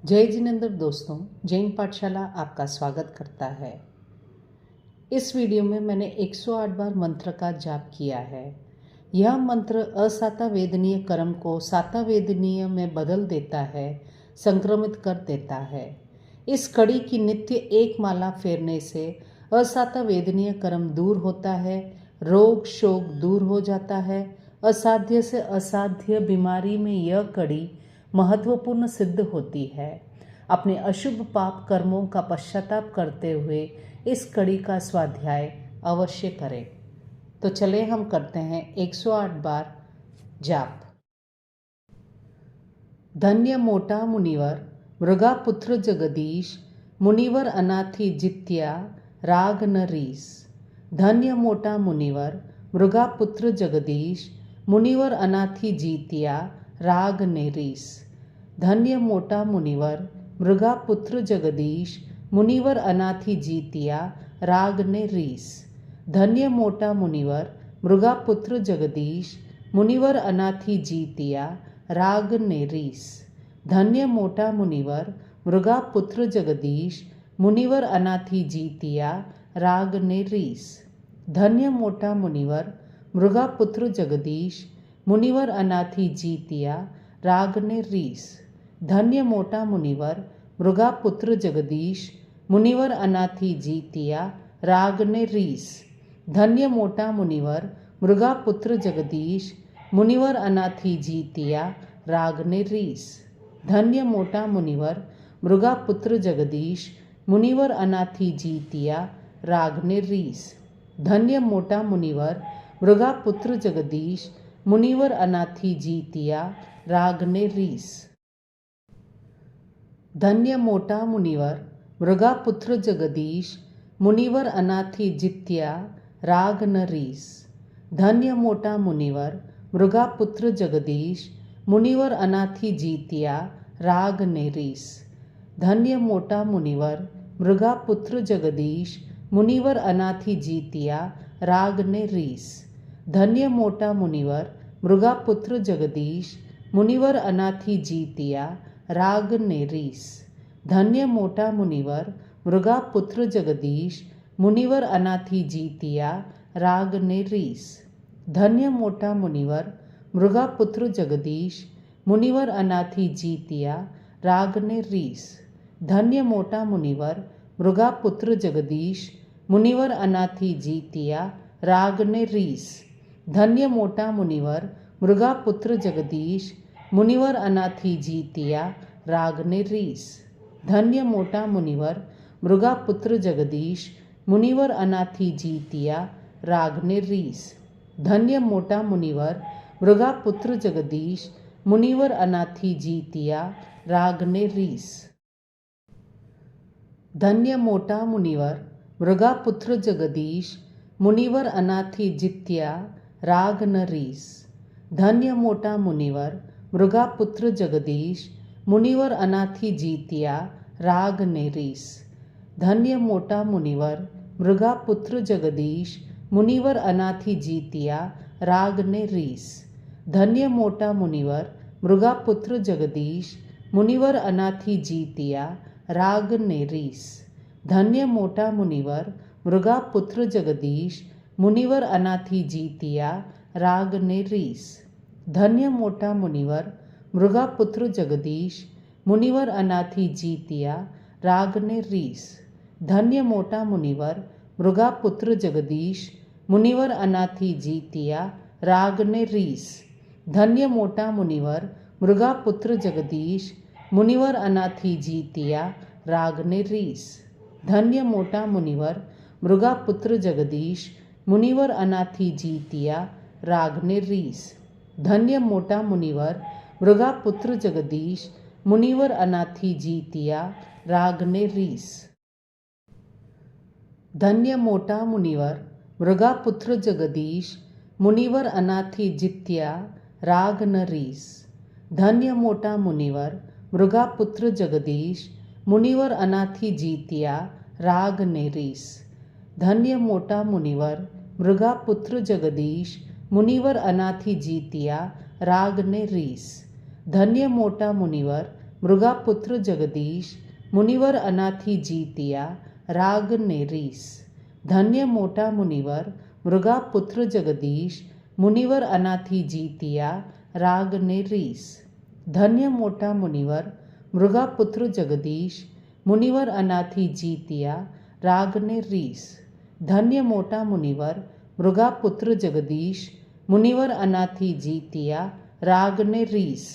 जय जिनेंद्र दोस्तों, जैन पाठशाला आपका स्वागत करता है। इस वीडियो में मैंने 108 बार मंत्र का जाप किया है। यह मंत्र असाता वेदनीय कर्म को साता वेदनीय में बदल देता है, संक्रमित कर देता है। इस कड़ी की नित्य एक माला फेरने से असाता वेदनीय कर्म दूर होता है, रोग शोक दूर हो जाता है। असाध्य से असाध्य बीमारी में यह कड़ी महत्वपूर्ण सिद्ध होती है। अपने अशुभ पाप कर्मों का पश्चाताप करते हुए इस कड़ी का स्वाध्याय अवश्य करें। तो चले हम करते हैं 108 बार जाप। धन्य मोटा मुनिवर मृगापुत्र जगदीश, मुनिवर अनाथी जित्या राग न रीस। धन्य मोटा मुनिवर मृगापुत्र जगदीश, मुनिवर अनाथी जीतिया राग ने रीस। धन्य मोटा मुनिवर मृगापुत्र जगदीश, मुनिवर अनाथी जीतिया राग ने रीस। धन्य मोटा मुनिवर मृगापुत्र जगदीश, मुनिवर अनाथी जीतिया राग ने रीस। धन्य मोटा मुनिवर मृगापुत्र जगदीश, मुनिवर अनाथी जीतिया राग ने रीस। धन्य मोटा मुनिवर मृगापुत्र जगदीश, मुनिवर अनाथी जीतिया राग ने रीस। धन्य मोटा मुनिवर मृगापुत्र जगदीश, मुनिवर अनाथी जीतिया राग ने रीस। धन्य मोटा मुनिवर मृगापुत्र जगदीश, मुनिवर अनाथी जीतिया राग ने रीस। धन्य मोटा मुनिवर मृगापुत्र जगदीश, मुनिवर अनाथी जीतिया राग ने रीस। धन्य मोटा मुनिवर मृगापुत्र जगदीश, मुनिवर अनाथी जीतिया राग ने रीस। धन्य मोटा मुनिवर मृगापुत्र जगदीश, मुनिवर अनाथी जित्या राग न रीस। धन्य मोटा मुनिवर मृगापुत्र जगदीश, मुनिवर अनाथी जीतिया राग ने रीस। धन्य मोटा मुनिवर मृगापुत्र जगदीश, मुनिवर अनाथी जीतिया राग ने रीस। धन्य मोटा मुनिवर मृगापुत्र जगदीश, मुनिवर अनाथी जीतिया राग ने रीस। धन्य मोटा मुनिवर मृगापुत्र जगदीश, मुनिवर अनाथी जीतिया राग ने रीस। धन्य मोटा मुनिवर मृगापुत्र जगदीश, मुनिवर अनाथी जीतिया राग ने रीस। धन्य मोटा मुनिवर मृगापुत्र जगदीश, मुनिवर अनाथी जीतिया राग ने रीस। धन्य मोटा मुनिवर मृगापुत्र जगदीश, मुनिवर अनाथी जीतिया राग ने रीस। धन्य मोटा मुनिवर मृगापुत्र जगदीश, मुनिवर अनाथी जीतिया राग ने रीस। धन्य मोटा मुनिवर मृगापुत्र जगदीश, मुनिवर अनाथी जीतिया राग ने रीस। धन्य मोटा मुनिवर मृगापुत्र जगदीश, मुनिवर अनाथी जित्या राग न रीस। धन्य मोटा मुनिवर मृगापुत्र जगदीश, मुनिवर अनाथी जीतिया राग ने रीस। धन्य मोटा मुनिवर मृगापुत्र जगदीश, मुनिवर अनाथी जीतिया राग ने रीस। धन्य मोटा मुनिवर मृगापुत्र जगदीश, मुनिवर अनाथी जीतिया राग ने रीस। धन्य मोटा मुनिवर मृगापुत्र जगदीश, मुनिवर अनाथी जीतिया राग ने रीस। धन्य मोटा मुनिवर मृगापुत्र जगदीश, मुनिवर अनाथी जीतिया राग ने रीस। धन्य मोटा मुनिवर मृगापुत्र जगदीश, मुनिवर अनाथी जीतिया राग ने रीस। धन्य मोटा मुनिवर मृगापुत्र जगदीश, मुनिवर अनाथी जीतिया राग ने रीस। धन्य मोटा मुनिवर मृगापुत्र जगदीश, मुनिवर अनाथी जीतिया राग ने रीस। धन्य मोटा मुनिवर मृगापुत्र जगदीश, मुनिवर अनाथी जीतिया राग ने रीस। धन्य मोटा मुनिवर मृगापुत्र जगदीश, मुनिवर अनाथी जित्या राग न रीस। धन्य मोटा मुनिवर मृगापुत्र जगदीश, मुनिवर अनाथी जीतिया राग ने रीस। धन्य मोटा मुनिवर मृगापुत्र जगदीश, मुनिवर अनाथी जीतिया राग ने रीस। धन्य मोटा मुनिवर मृगापुत्र जगदीश मुनिवर अनाथी जीतिया राग ने रीस। धन्य मोटा मुनिवर मृगापुत्र जगदीश मुनिवर अनाथी जीतिया राग ने रीस। धन्य मोटा मुनिवर मृगापुत्र जगदीश मुनिवर अनाथी जीतिया राग ने रीस। धन्य मोटा मुनिवर मृगापुत्र जगदीश मुनिवर अनाथी जीतिया राग ने रीस।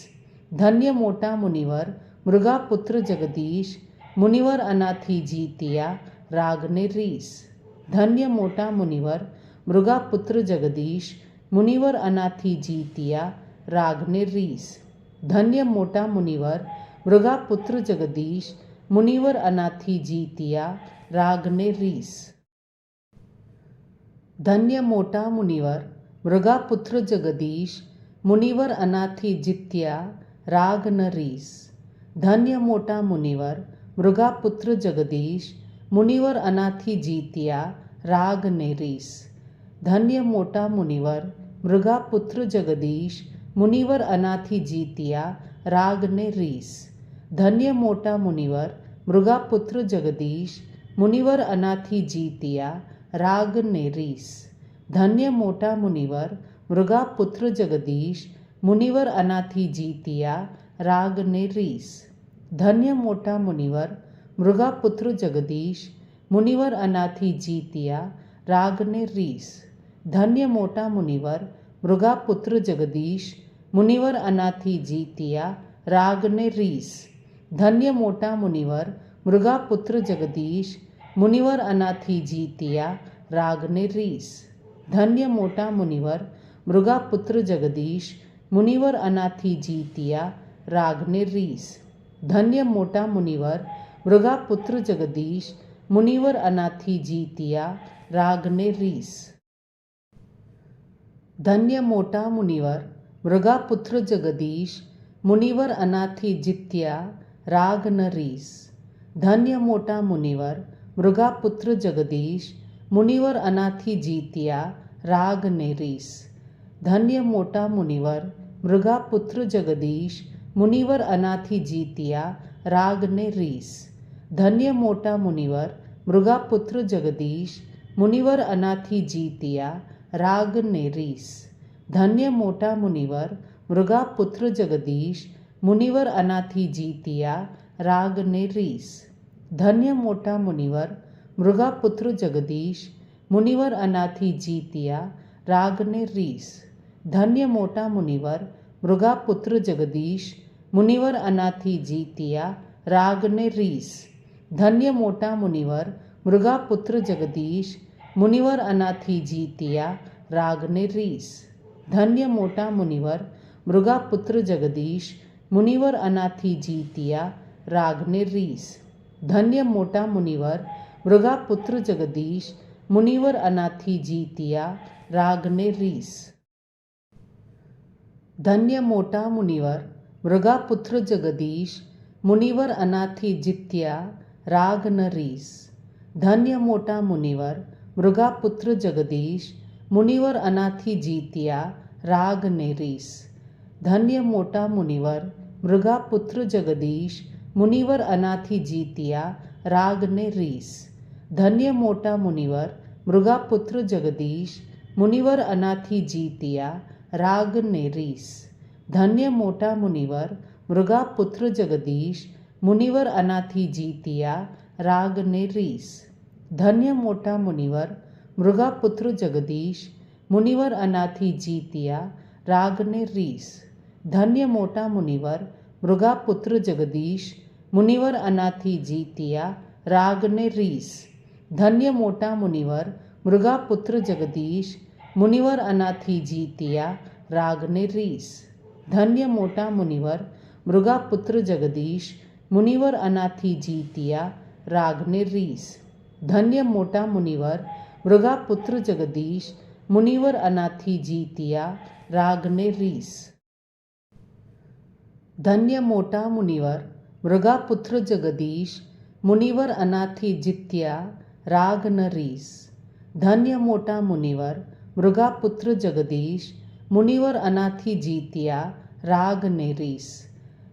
धन्य मोटा मुनिवर मृगापुत्र जगदीश मुनिवर अनाथी जीतिया राग ने रीस। धन्य मोटा मुनिवर मृगापुत्र जगदीश मुनिवर अनाथी जीतिया राग ने रीस। धन्य मोटा मुनिवर मृगापुत्र जगदीश मुनिवर अनाथी जीतिया राग ने रीस। धन्य मोटा मुनिवर मृगापुत्र जगदीश मुनिवर अनाथी जित्या राग न रीस। धन्य मोटा मुनिवर मृगापुत्र जगदीश मुनिवर अनाथी जीतिया राग ने रीस। धन्य मोटा मुनिवर मृगापुत्र जगदीश मुनिवर अनाथी जीतिया राग ने रीस। धन्य मोटा मुनिवर मृगापुत्र जगदीश मुनिवर अनाथी जीतिया राग ने रीस। धन्य मोटा मुनिवर मृगापुत्र जगदीश मुनिवर अनाथी जीतिया राग ने रीस। धन्य मोटा मुनिवर मृगापुत्र जगदीश मुनिवर अनाथी जीतिया राग ने रीस। धन्य मोटा मुनिवर मृगापुत्र जगदीश मुनिवर अनाथी जीतिया राग ने रीस। धन्य मोटा मुनिवर मृगापुत्र जगदीश मुनिवर अनाथी जीतिया राग ने रीस। धन्य मोटा मुनिवर मृगापुत्र जगदीश मुनिवर अनाथी जीतिया राग ने रीस। धन्य मोटा मुनिवर मृगापुत्र जगदीश मुनिवर अनाथी जीतिया राग ने रीस। धन्य मोटा मुनिवर मृगापुत्र जगदीश मुनिवर अनाथी जित्या राग न रीस। धन्य मोटा मुनिवर मृगापुत्र जगदीश मुनिवर अनाथी जीतिया राग ने रीस। धन्य मोटा मुनिवर मृगापुत्र जगदीश मुनिवर अनाथी जीतिया राग ने रीस। धन्य मोटा मुनिवर मृगापुत्र जगदीश मुनिवर अनाथी जीतिया राग ने रीस। धन्य मोटा मुनिवर मृगापुत्र जगदीश मुनिवर अनाथी जीतिया राग ने रीस। धन्य मोटा मुनिवर मृगापुत्र जगदीश मुनिवर अनाथी जीतिया राग ने रीस। धन्य मोटा मुनिवर मृगापुत्र जगदीश मुनिवर अनाथी जीतिया राग ने रीस। धन्य मोटा मुनिवर मृगापुत्र जगदीश मुनिवर अनाथी जीतिया राग ने रीस। धन्य मोटा मुनिवर मृगापुत्र जगदीश मुनिवर अनाथी जीतिया राग ने रीस। धन्य मोटा मुनिवर मृगापुत्र जगदीश मुनिवर अनाथी जीतिया राग ने रीस। धन्य मोटा मुनिवर मृगापुत्र जगदीश मुनिवर अनाथी जित्या राग न रीस। धन्य मोटा मुनिवर मृगापुत्र जगदीश मुनिवर अनाथी जीतिया राग ने रीस। धन्य मोटा मुनिवर मृगापुत्र जगदीश मुनिवर अनाथी जीतिया राग ने रीस। धन्य मोटा मुनिवर मृगापुत्र जगदीश मुनिवर अनाथी जीतिया राग ने रीस। धन्य मोटा मुनिवर मृगापुत्र जगदीश मुनिवर अनाथी जीतिया राग ने रीस। धन्य मोटा मुनिवर मृगापुत्र जगदीश मुनिवर अनाथी जीतिया राग ने रीस। धन्य मोटा मुनिवर मृगापुत्र जगदीश मुनिवर अनाथी जीतिया राग ने रीस। धन्य मोटा मुनिवर मृगापुत्र जगदीश मुनिवर अनाथी जीतिया राग ने रीस। धन्य मोटा मुनिवर मृगापुत्र जगदीश मुनिवर अनाथी जीतिया राग ने रीस। धन्य मोटा मुनिवर मृगापुत्र जगदीश मुनिवर अनाथी जीतिया राग ने रीस। धन्य मोटा मुनिवर मृगापुत्र जगदीश मुनिवर अनाथी जित्या राग न रीस। धन्य मोटा मुनिवर मृगापुत्र जगदीश मुनिवर अनाथी जीतिया राग ने रीस।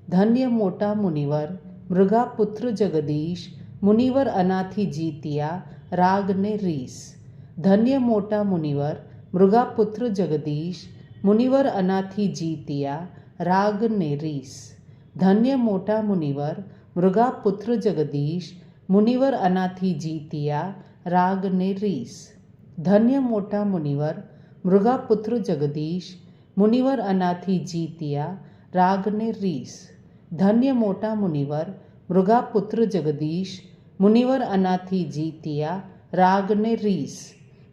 धन्य मोटा मुनिवर मृगापुत्र जगदीश, मुनिवर अनाथी जीतिया राग ने रीस। धन्य मोटा मुनिवर मृगापुत्र जगदीश, मुनिवर अनाथी जीतिया राग ने रीस। धन्य मोटा मुनिवर मृगापुत्र जगदीश, मुनिवर अनाथी जीतिया राग ने रीस। धन्य मोटा मुनिवर मृगापुत्र जगदीश, मुनिवर अनाथी जीतिया राग ने रीस। धन्य मोटा मुनिवर मृगापुत्र जगदीश, मुनिवर अनाथी जीतिया राग ने रीस।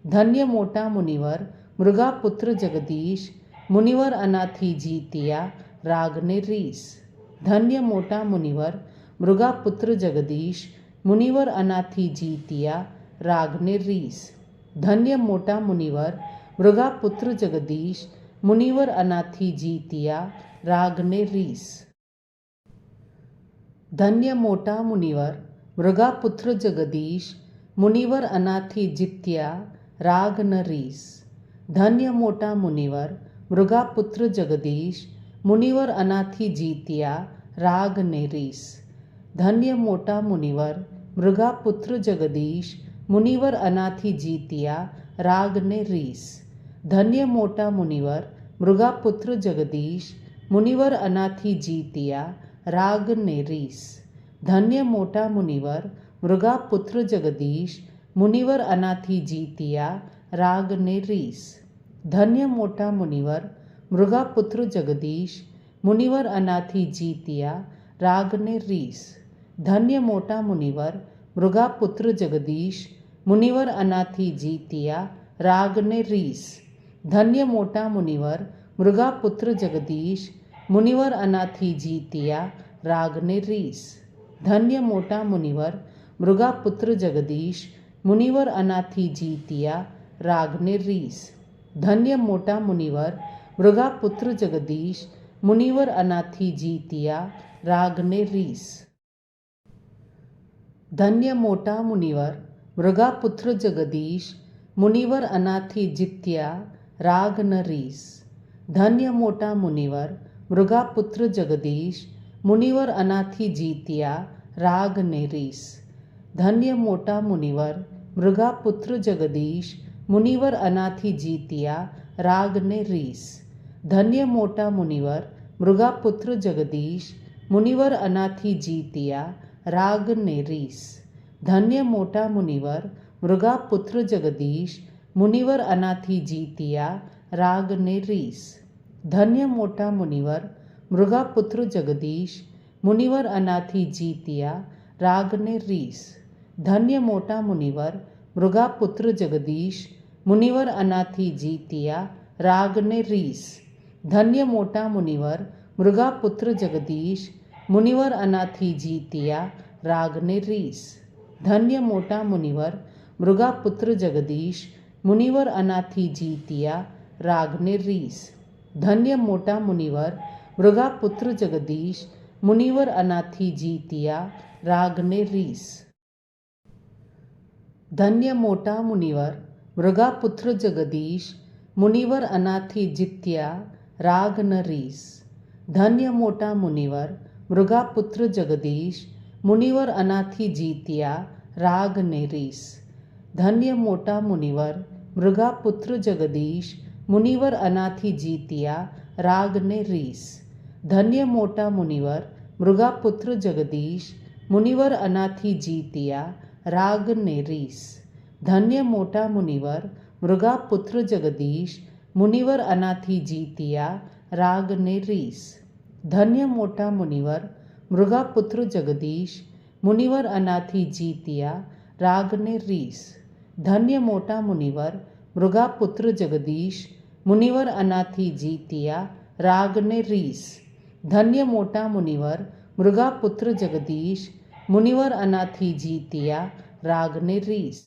धन्य मोटा मुनिवर मृगापुत्र जगदीश, मुनिवर अनाथी जीतिया राग ने रीस। धन्य मोटा मुनिवर मृगापुत्र जगदीश, मुनिवर अनाथी जीतिया राग ने रीस। धन्य मोटा मुनिवर मृगापुत्र जगदीश, मुनिवर अनाथी जीतिया राग ने रीस। धन्य मोटा मुनिवर मृगापुत्र जगदीश, मुनिवर अनाथी जित्या राग न रीस। धन्य मोटा मुनिवर मृगापुत्र जगदीश, मुनिवर अनाथी जीतिया राग ने रीस। धन्य मोटा मुनिवर मृगापुत्र जगदीश, मुनिवर अनाथी जीतिया राग ने रीस। धन्य मोटा मुनिवर मृगापुत्र जगदीश, मुनिवर अनाथी जीतिया राग ने रीस। धन्य मोटा मुनिवर मृगापुत्र जगदीश, मुनिवर अनाथी जीतिया राग ने रीस। धन्य मोटा मुनिवर मृगापुत्र जगदीश, मुनिवर अनाथी जीतिया राग ने रीस। धन्य मोटा मुनिवर मृगापुत्र जगदीश, मुनिवर अनाथी जीतिया राग ने रीस। धन्य मोटा मुनिवर मृगापुत्र जगदीश, मुनिवर अनाथी जीतिया राग ने रीस। धन्य मोटा मुनिवर मृगापुत्र जगदीश, मुनिवर अनाथी जीतिया राग ने रीस। धन्य मोटा मुनिवर मृगापुत्र जगदीश, मुनिवर अनाथी जीतिया राग ने रीस। धन्य मोटा मुनिवर मृगापुत्र जगदीश, मुनिवर अनाथी जित्या राग न रीस। धन्य मोटा मुनिवर मृगापुत्र जगदीश, मुनिवर अनाथी जीतिया राग ने रीस। धन्य मोटा मुनिवर मृगापुत्र जगदीश, मुनिवर अनाथी जीतिया राग ने रीस। धन्य मोटा मुनिवर मृगापुत्र जगदीश, मुनिवर अनाथी जीतिया राग ने रीस। धन्य मोटा मुनिवर मृगापुत्र जगदीश, मुनिवर अनाथी जीतिया राग ने रीस। धन्य मोटा मुनिवर मृगापुत्र जगदीश, मुनिवर अनाथी जीतिया राग ने रीस। धन्य मोटा मुनिवर मृगापुत्र जगदीश, मुनिवर अनाथी जीतिया राग ने रीस। धन्य मोटा मुनिवर मृगापुत्र जगदीश, मुनिवर अनाथी जीतिया राग ने रीस। धन्य मोटा मुनिवर मृगापुत्र जगदीश, मुनिवर अनाथी जीतिया राग ने रीस। धन्य मोटा मुनिवर मृगापुत्र जगदीश, मुनिवर अनाथी जीतिया राग ने रीस। धन्य मोटा मुनिवर मृगापुत्र जगदीश, मुनिवर अनाथी जित्या राग न रीस। धन्य मोटा मुनिवर मृगापुत्र जगदीश, मुनिवर अनाथी जीतिया राग ने रीस। धन्य मोटा मुनिवर मृगापुत्र जगदीश, मुनिवर अनाथी जीतिया राग ने रीस। धन्य मोटा मुनिवर मृगापुत्र जगदीश, मुनिवर अनाथी जीतिया राग ने रीस। धन्य मोटा मुनिवर मृगापुत्र जगदीश, मुनिवर अनाथी जीतिया राग ने रीस। धन्य मोटा मुनिवर मृगापुत्र जगदीश, मुनिवर अनाथी जीतिया राग ने रीस। धन्य मोटा मुनिवर मृगापुत्र जगदीश, मुनिवर अनाथी जीतिया राग ने रीस। धन्य मोटा मुनिवर मृगापुत्र जगदीश, मुनिवर अनाथी जीतिया राग ने रीस।